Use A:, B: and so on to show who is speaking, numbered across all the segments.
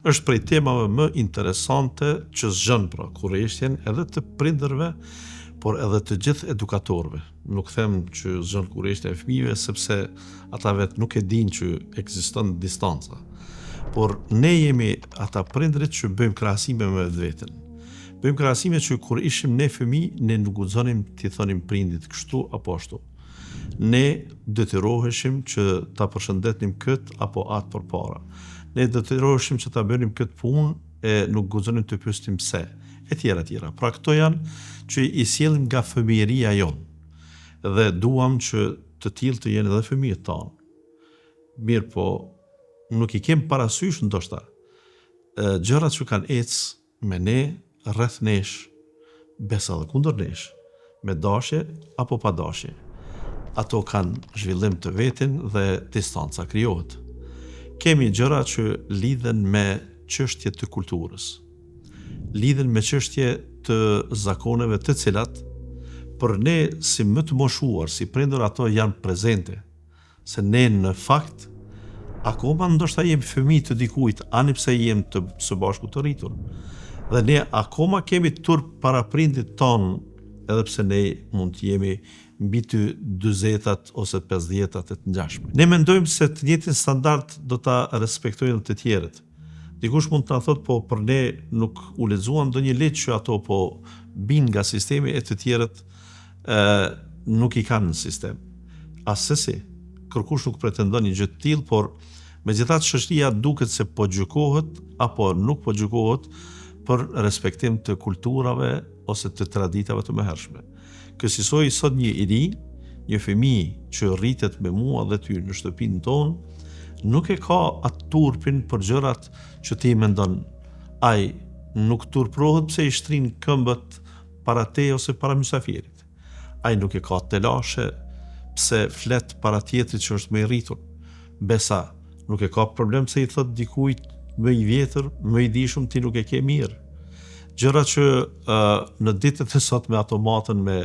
A: Është prej temave më interesante që zgjon pra kurreshtjen edhe të prindërve, por edhe të gjithë edukatorëve. Nuk them që zgjon kurreshtja e fëmijëve sepse ata vetë nuk e dinë që ekziston distanca. Por ne jemi ata prindrit që bëjmë krahasime me vetveten. Bëjmë krahasime që kur ishim ne fëmijë, ne nuk guxonim t'i thonim prindit kështu apo ashtu. Ne detyroheshim që ta përshëndetnim kët apo atë përpara. Ne detyroheshim që ta bënim këtë punë e nuk guxonim të pyesim pse, e tjera. Pra këto janë që i sjellim nga fëmijëria jonë. Dhe duam që të tillë të jenë edhe fëmijët tanë. Mirë po, nuk i kem parasysh ndoshta gjërat që kanë ecë me ne, rreth nesh, besa dhe kundër nesh, me dashje apo pa dashje. Ato kanë zhvillim të vetin dhe distanca krijohet. Kemi gjëra që lidhen me çështje të kulturës. Lidhen me çështje të zakoneve të cilat për ne si më të moshuar, si prindër ato janë prezente. Se ne në fakt akoma ndoshta jemi fëmijë të dikujt, ani pse jemi të së bashku të rritur. Dhe ne akoma kemi turp para prindit ton, edhe pse ne mund të jemi mbi të 40-tat ose 50-tat e të ngjashme. Ne mendojmë se të njëjtin standard do ta respektojnë të tjerët. Dikush mund të na thotë po për ne nuk u lexuan ndonjë ligj që ato po bin nga sistemi e të tjerët nuk i kanë në sistem. Asesi, kërkush nuk pretendon një gjë të tillë, por megjithatë shoqëria duket se po gjykohet apo nuk po gjykohet për respektim të kulturave ose të traditave të mëhershme. Kësaj sot një i ri, një fëmijë që rritet me mua dhe ty në shtëpinë tonë, nuk e ka atë turpin për gjërat që ti mendon. Ai nuk turprohet pse i shtrin këmbët para te ose para mysafirit. Ai nuk e ka telashe pse flet para tjetrit që është më i rritur. Besa nuk e ka problem pse i thot dikujt më i vjetër, më i dishum ti nuk e ke mirë. Gjëra që në ditët e sot me automatën me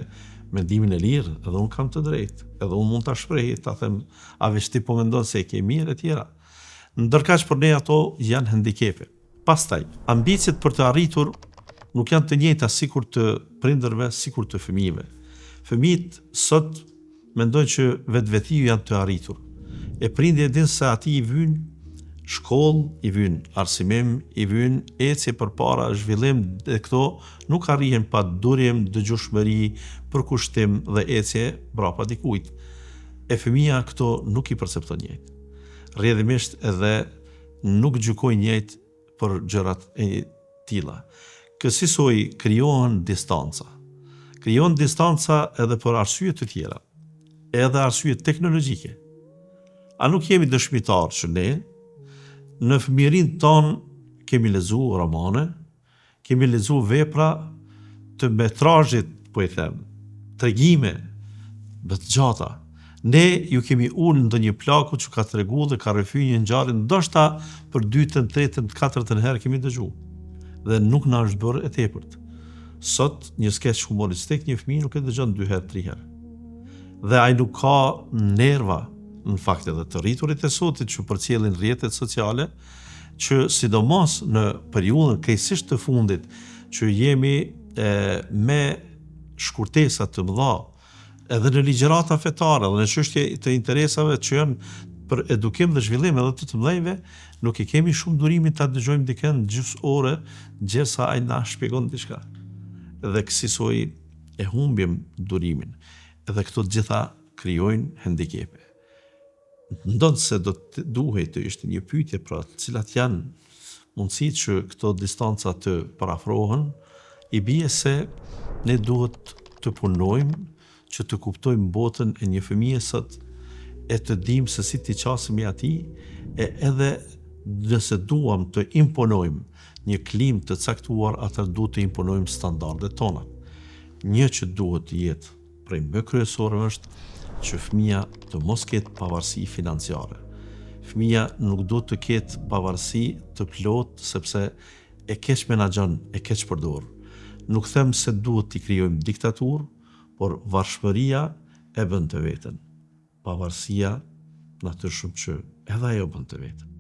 A: mendimin e lirë, edhe unë kam të drejtë, edhe unë mund ta shpreh, ta them, a veç ti po mendon se e ke mirë e tjera. Ndërkaq për ne ato janë hendikepe. Pastaj, ambicjet për të arritur nuk janë të njëjta sikur të prindërve, sikur të fëmijëve. Fëmijët sot mendojnë që vetvetiu janë të arritur. E prindi e din se ati i vyn shkollë, i vyn arsimim, i vyn ecje përpara, zhvillim, dhe këto nuk arrihen pa durim, dëgjueshmëri, përkushtim dhe ecje brapa dikujt. E fëmia këto nuk i percepton njëjtë. Rrjedhimisht edhe nuk gjykojnë njëjtë për gjërat e tilla. Kësaj krijohen distanca. Krijohen distanca edhe për arsye të tjera, edhe arsye teknologjike. A nuk jemi dëshmitar që ne në fëmijërinë tonë kemi lexuar romane, kemi lexuar vepra të metrazhit, po i them, tregime të gjata. Ne ju kemi ulë në ndonjë plaku që ka tregu dhe ka rrëfyer një ngjarje, ndoshta për 2-ën, 3-ën, 4-ën herë kemi dëgjuar. Dhe nuk na është bërë e tepërt. Sot një skeç humoristik një fëmijë nuk e dëgjon 2 herë, 3 herë. Dhe ai nuk ka nerva, në fakt edhe të rriturit e sotit që përcjellin rrjetet sociale, që sidomos në periudhën krejtësisht të fundit që jemi me shkurtesa të mëdha, edhe në ligjërata fetare dhe në çështje të interesave që janë për edukim dhe zhvillim edhe të mëdhenjve, nuk i kemi shumë durimin ta dëgjojmë dikën gjysmë ore derisa ai na shpjegon diçka. Dhe kësaj e humbim durimin. Edhe këto të gjitha krijojnë hendikepe. Ndonë se duhet të ishte një pyetje pra cilat janë mundësitë që këto distanca të parafrohen, i bie se ne duhet të punojmë që të kuptojmë botën e një fëmije sot e të dimë se si t'i qasemi atij, e edhe nëse duam të imponojmë një klimë të caktuar, atëherë duhet të imponojmë standardet tona. Një që duhet të jetë prej më kryesorëve është që fëmia të mos ketë pavarësi financiare. Fëmia nuk duhet të ketë pavarësi të plot sepse e keq menaxhon, e keq përdor. Nuk them se duhet t'i krijojmë diktaturë, por varfëria e bën të veten. Pavarësia natyrshëm që edhe ajo bën të veten.